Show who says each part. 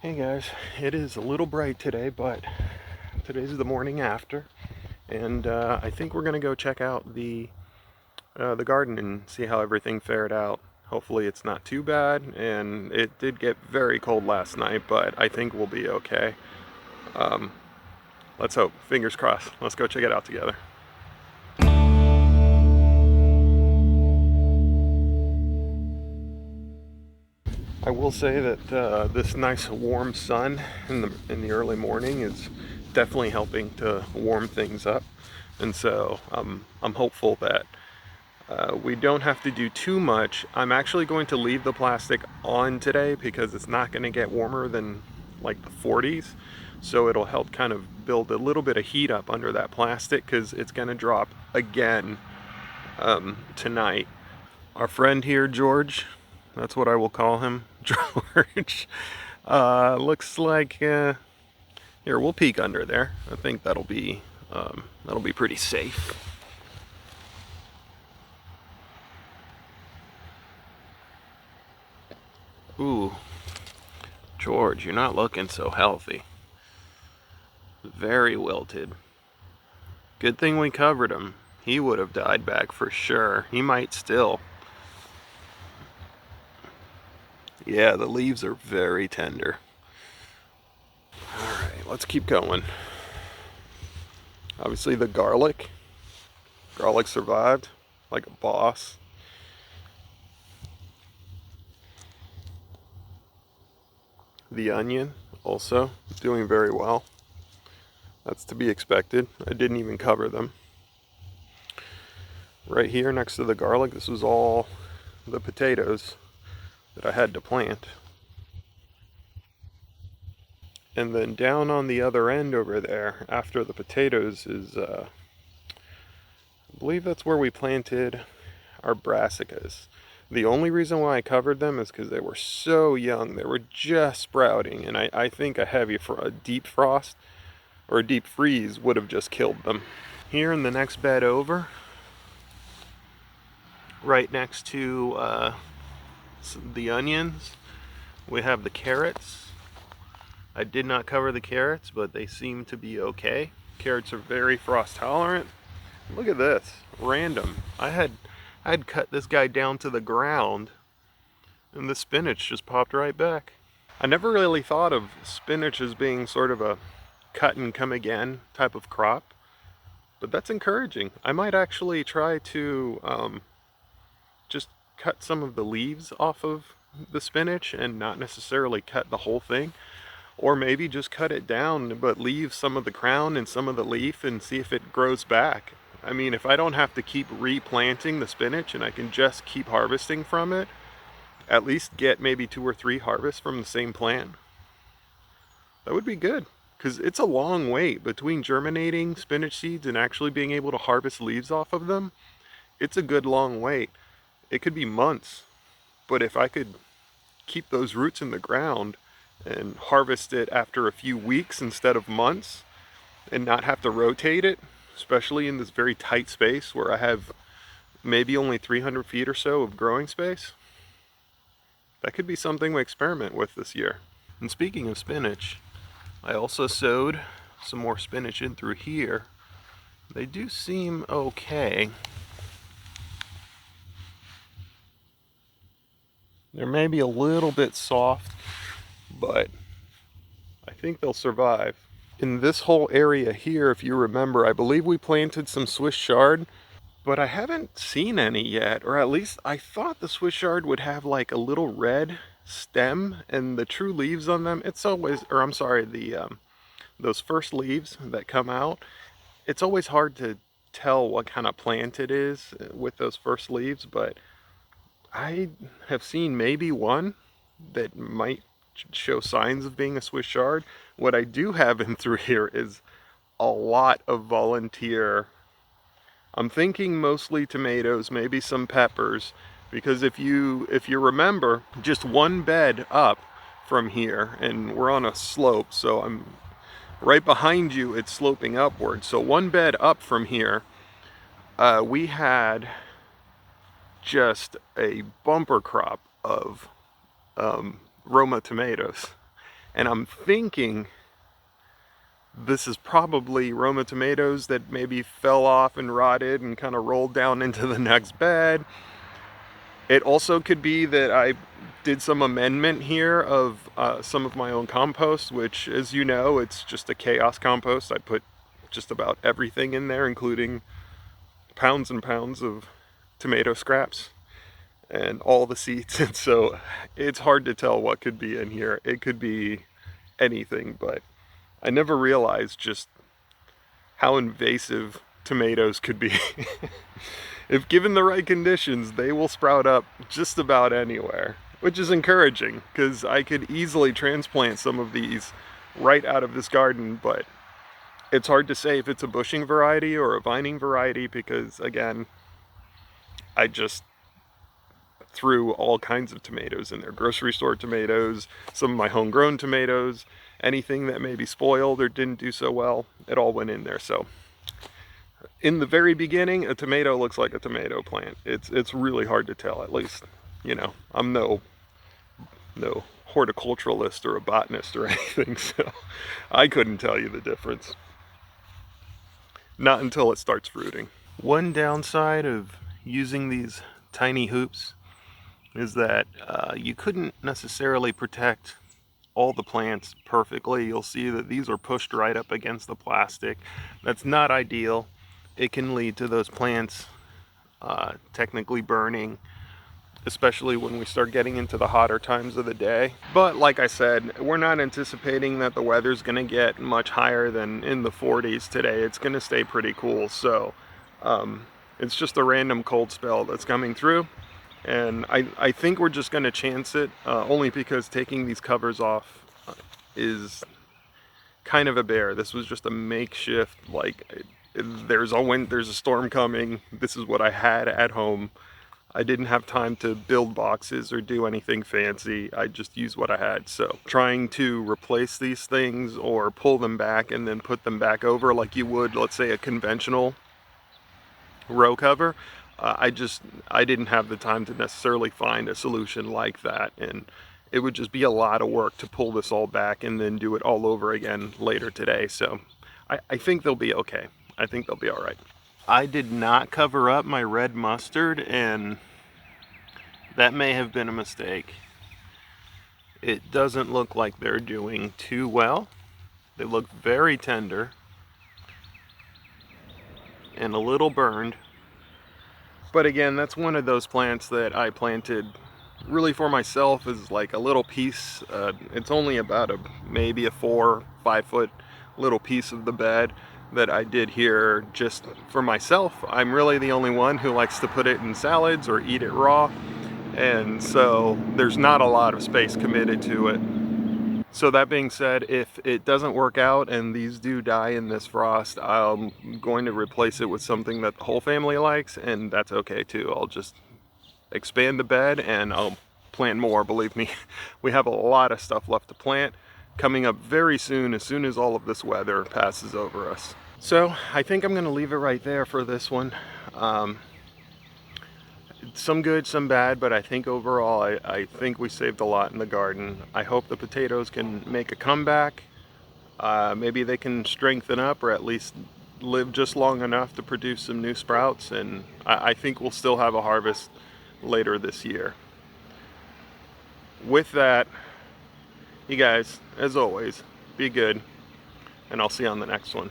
Speaker 1: Hey guys, it is a little bright today, but today's the morning after, and I think we're gonna go check out the garden and see how everything fared out. Hopefully it's not too bad, and it did get very cold last night, but I think we'll be okay. Um, let's hope. Fingers crossed. Let's go check it out together. I will say that this nice warm sun in the early morning is definitely helping to warm things up, and so I'm hopeful that we don't have to do too much. I'm actually going to leave the plastic on today because it's not going to get warmer than like the 40s, so it'll help kind of build a little bit of heat up under that plastic because it's going to drop again tonight. Our friend here, George, that's what I will call him, George, looks like, here, we'll peek under there. I think that'll be pretty safe. Ooh, George, you're not looking so healthy. Very wilted. Good thing we covered him. He would have died back for sure. He might still. Yeah, the leaves are very tender. Alright, let's keep going. Obviously the garlic. Garlic survived like a boss. The onion also doing very well. That's to be expected. I didn't even cover them. Right here next to the garlic, this was all the potatoes that I had to plant. And then down on the other end over there, after the potatoes, is I believe that's where we planted our brassicas. The only reason why I covered them is because they were so young. They were just sprouting, and I think a deep frost or a deep freeze would have just killed them. Here in the next bed over, right next to the onions, we have the carrots. I did not cover the carrots, but they seem to be okay. Carrots are very frost tolerant. Look at this, random. I'd cut this guy down to the ground, and the spinach just popped right back. I never really thought of spinach as being sort of a cut and come again type of crop, but that's encouraging. I might actually try to just cut some of the leaves off of the spinach and not necessarily cut the whole thing. Or maybe just cut it down but leave some of the crown and some of the leaf and see if it grows back. I mean, if I don't have to keep replanting the spinach and I can just keep harvesting from it, at least get maybe 2 or 3 harvests from the same plant, that would be good. Because it's a long wait between germinating spinach seeds and actually being able to harvest leaves off of them. It's a good long wait. It could be months. But if I could keep those roots in the ground and harvest it after a few weeks instead of months and not have to rotate it, especially in this very tight space where I have maybe only 300 feet or so of growing space, that could be something we experiment with this year. And speaking of spinach, I also sowed some more spinach in through here. They do seem okay. They're maybe a little bit soft, but I think they'll survive. In this whole area here, if you remember, I believe we planted some Swiss chard, but I haven't seen any yet, or at least I thought the Swiss chard would have like a little red stem, and the true leaves on them, it's always, or I'm sorry, those first leaves that come out, it's always hard to tell what kind of plant it is with those first leaves, but I have seen maybe one that might show signs of being a Swiss chard. What I do have in through here is a lot of volunteer. I'm thinking mostly tomatoes, maybe some peppers, because if you remember, just one bed up from here, and we're on a slope, so I'm right behind you, it's sloping upward. So one bed up from here, we had just a bumper crop of Roma tomatoes. And I'm thinking this is probably Roma tomatoes that maybe fell off and rotted and kind of rolled down into the next bed. It also could be that I did some amendment here of some of my own compost, which, as you know, it's just a chaos compost. I put just about everything in there, including pounds and pounds of tomato scraps and all the seeds. And so it's hard to tell what could be in here. It could be anything, but I never realized just how invasive tomatoes could be. If given the right conditions, they will sprout up just about anywhere, which is encouraging because I could easily transplant some of these right out of this garden, but it's hard to say if it's a bushing variety or a vining variety because, again, I just threw all kinds of tomatoes in there. Grocery store tomatoes, some of my homegrown tomatoes, anything that maybe spoiled or didn't do so well, it all went in there. So in the very beginning, a tomato looks like a tomato plant. It's really hard to tell, at least, you know, I'm no horticulturalist or a botanist or anything, so I couldn't tell you the difference. Not until it starts fruiting. One downside of using these tiny hoops is that you couldn't necessarily protect all the plants perfectly. You'll see that these are pushed right up against the plastic. That's not ideal. It can lead to those plants technically burning, especially when we start getting into the hotter times of the day. But like I said, we're not anticipating that the weather's going to get much higher than in the 40s today. It's going to stay pretty cool. So it's just a random cold spell that's coming through. And I think we're just going to chance it, only because taking these covers off is kind of a bear. This was just a makeshift, like, there's a storm coming. This is what I had at home. I didn't have time to build boxes or do anything fancy. I just used what I had. So trying to replace these things or pull them back and then put them back over like you would, let's say, a conventional row cover, I didn't have the time to necessarily find a solution like that, and it would just be a lot of work to pull this all back and then do it all over again later today. So I think they'll be okay. I think they'll be all right. I did not cover up my red mustard, and that may have been a mistake. It doesn't look like they're doing too well. They look very tender and a little burned. But again, that's one of those plants that I planted really for myself as like a little piece. It's only about maybe a 4 or 5 foot little piece of the bed that I did here just for myself. I'm really the only one who likes to put it in salads or eat it raw. And so there's not a lot of space committed to it. So that being said, if it doesn't work out and these do die in this frost, I'm going to replace it with something that the whole family likes, and that's okay too. I'll just expand the bed and I'll plant more. Believe me, we have a lot of stuff left to plant coming up very soon, as soon as all of this weather passes over us. So I think I'm going to leave it right there for this one. Some good, some bad, but I think overall I think we saved a lot in the garden. I hope the potatoes can make a comeback. Maybe they can strengthen up or at least live just long enough to produce some new sprouts, and I think we'll still have a harvest later this year. With that, you guys, as always, be good, and I'll see you on the next one.